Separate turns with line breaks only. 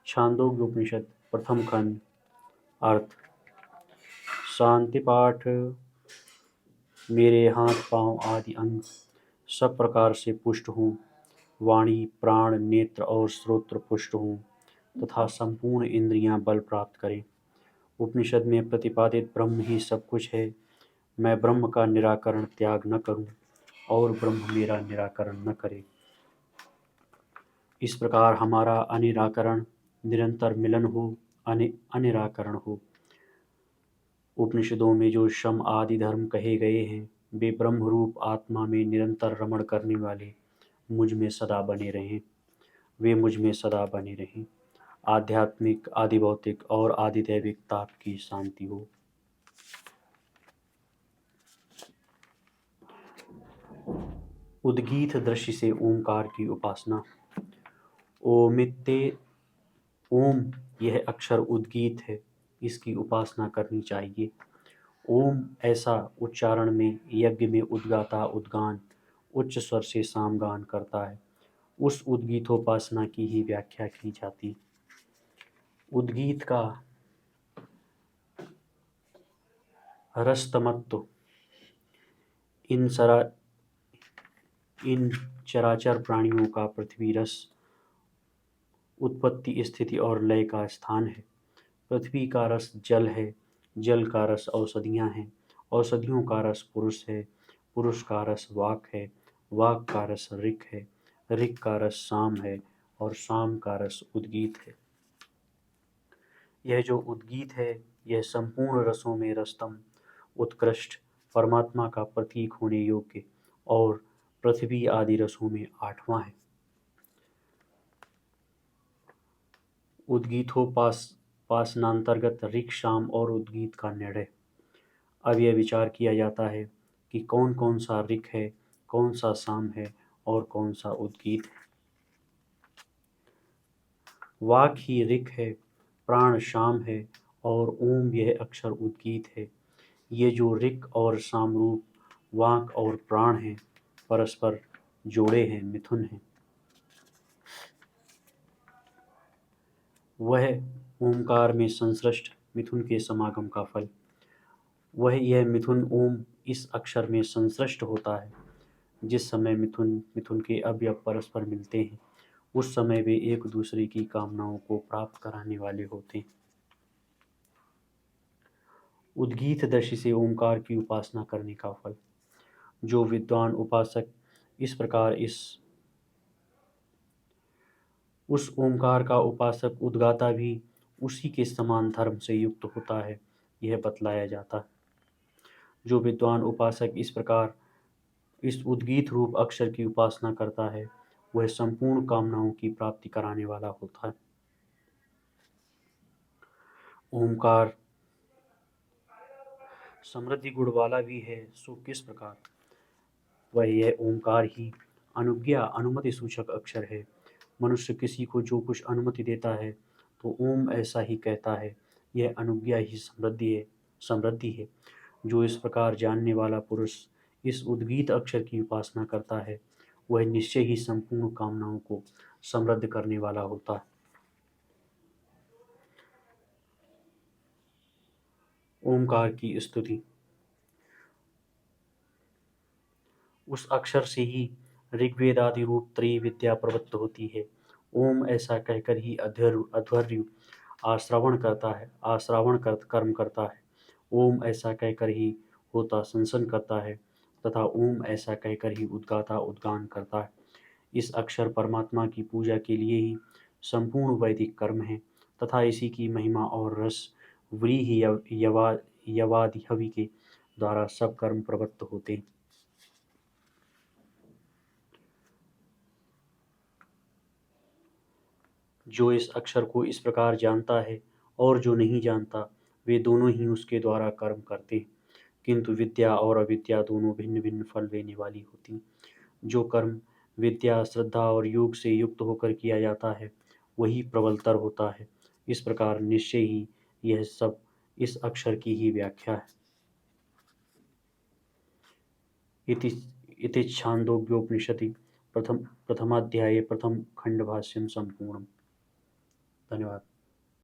छांदोग्योपनिषद प्रथम खंड। अर्थ। शांति पाठ। मेरे हाथ पांव आदि अंग सब प्रकार से पुष्ट हूँ, वाणी प्राण नेत्र और श्रोत्र पुष्ट हूँ तथा संपूर्ण इंद्रियां बल प्राप्त करें। उपनिषद में प्रतिपादित ब्रह्म ही सब कुछ है। मैं ब्रह्म का निराकरण त्याग न करूं और ब्रह्म मेरा निराकरण न करे। इस प्रकार हमारा अनिराकरण निरंतर मिलन हो, अनिराकरण हो। उपनिषदों में जो शम आदि धर्म कहे गए हैं, वे ब्रह्म रूप आत्मा में निरंतर रमण करने वाले मुझ में सदा बने रहें। वे मुझ में सदा बने रहें। आध्यात्मिक, आदिभौतिक और आदिदैविक ताप की शांति हो। उद्गीत दृष्टि से ओंकार की उपासना। ओमित्ते ओम यह अक्षर उद्गीत है, इसकी उपासना करनी चाहिए। ओम ऐसा उच्चारण में यज्ञ में उद्गाता उद्गान उच्च स्वर से सामगान करता है, उस उद्गीतोपासना की ही व्याख्या की जाती। उद्गीत का रसतमत्व इन चराचर प्राणियों का पृथ्वी रस उत्पत्ति स्थिति और लय का स्थान है। पृथ्वी का रस जल है, जल का रस औषधियाँ हैं, औषधियों का रस पुरुष है, पुरुष का रस वाक है, वाक का रस ऋक है, ऋक का रस साम है और साम का रस उद्गीत है। यह जो उद्गीत है, यह संपूर्ण रसों में रसतम, उत्कृष्ट, परमात्मा का प्रतीक होने योग्य और पृथ्वी आदि रसों में आठवां है। उद्गीतोपासनांतर्गत ऋक शाम और उद्गीत का निर्णय। अब यह विचार किया जाता है कि कौन कौन सा ऋक है, कौन सा साम है और कौन सा उद्गीत है। वाक ही ऋक है, प्राण शाम है और ओम यह अक्षर उद्गीत है। ये जो ऋक और साम रूप वाक और प्राण हैं, परस्पर जोड़े हैं, मिथुन हैं। वह ओमकार में संश्लिष्ट मिथुन के समागम का फल। वह यह मिथुन ओम इस अक्षर में संश्लिष्ट होता है। जिस समय मिथुन के अवयव परस्पर मिलते हैं, उस समय वे एक दूसरे की कामनाओं को प्राप्त कराने वाले होते हैं। उद्गीत दृष्टि से ओंकार की उपासना करने का फल। जो विद्वान उपासक इस प्रकार उस ओंकार का उपासक उद्गाता भी उसी के समान धर्म से युक्त होता है, यह बतलाया जाता है। जो विद्वान उपासक इस प्रकार इस उद्गीत रूप अक्षर की उपासना करता है, वह संपूर्ण कामनाओं की प्राप्ति कराने वाला होता है। ओंकार समृद्धि गुण वाला भी है, सो किस प्रकार? वह यह ओंकार ही अनुज्ञा अनुमति सूचक अक्षर है। मनुष्य किसी को जो कुछ अनुमति देता है तो ओम ऐसा ही कहता है, यह अनुज्ञा ही समृद्धि है। जो इस प्रकार जानने वाला पुरुष इस उद्गीत अक्षर की उपासना करता है, वह निश्चय ही संपूर्ण कामनाओं को समृद्ध करने वाला होता है। ओंकार की स्तुति। उस अक्षर से ही ऋग्वेद आदि रूप त्रयी विद्या प्रवृत्त होती है। ओम ऐसा कहकर ही अध्वर्यु आश्रावण कर्म करता है। ओम ऐसा कहकर ही होता संसन करता है तथा ओम ऐसा कहकर ही उद्गाता उद्गान करता है। इस अक्षर परमात्मा की पूजा के लिए ही संपूर्ण वैदिक कर्म है तथा इसी की महिमा और रस व्रीहि यवादि हवि के द्वारा सब कर्म प्रवृत्त होते हैं। जो इस अक्षर को इस प्रकार जानता है और जो नहीं जानता, वे दोनों ही उसके द्वारा कर्म करते हैं, किंतु विद्या और अविद्या दोनों भिन्न भिन्न फल देने वाली होती। जो कर्म विद्या श्रद्धा और योग से युक्त होकर किया जाता है, वही प्रबलतर होता है। इस प्रकार निश्चय ही यह सब इस अक्षर की ही व्याख्या है। इति छान्दोग्योपनिषदि प्रथमाध्याये प्रथम खंड भाष्यं सम्पूर्णम्। धन्यवाद।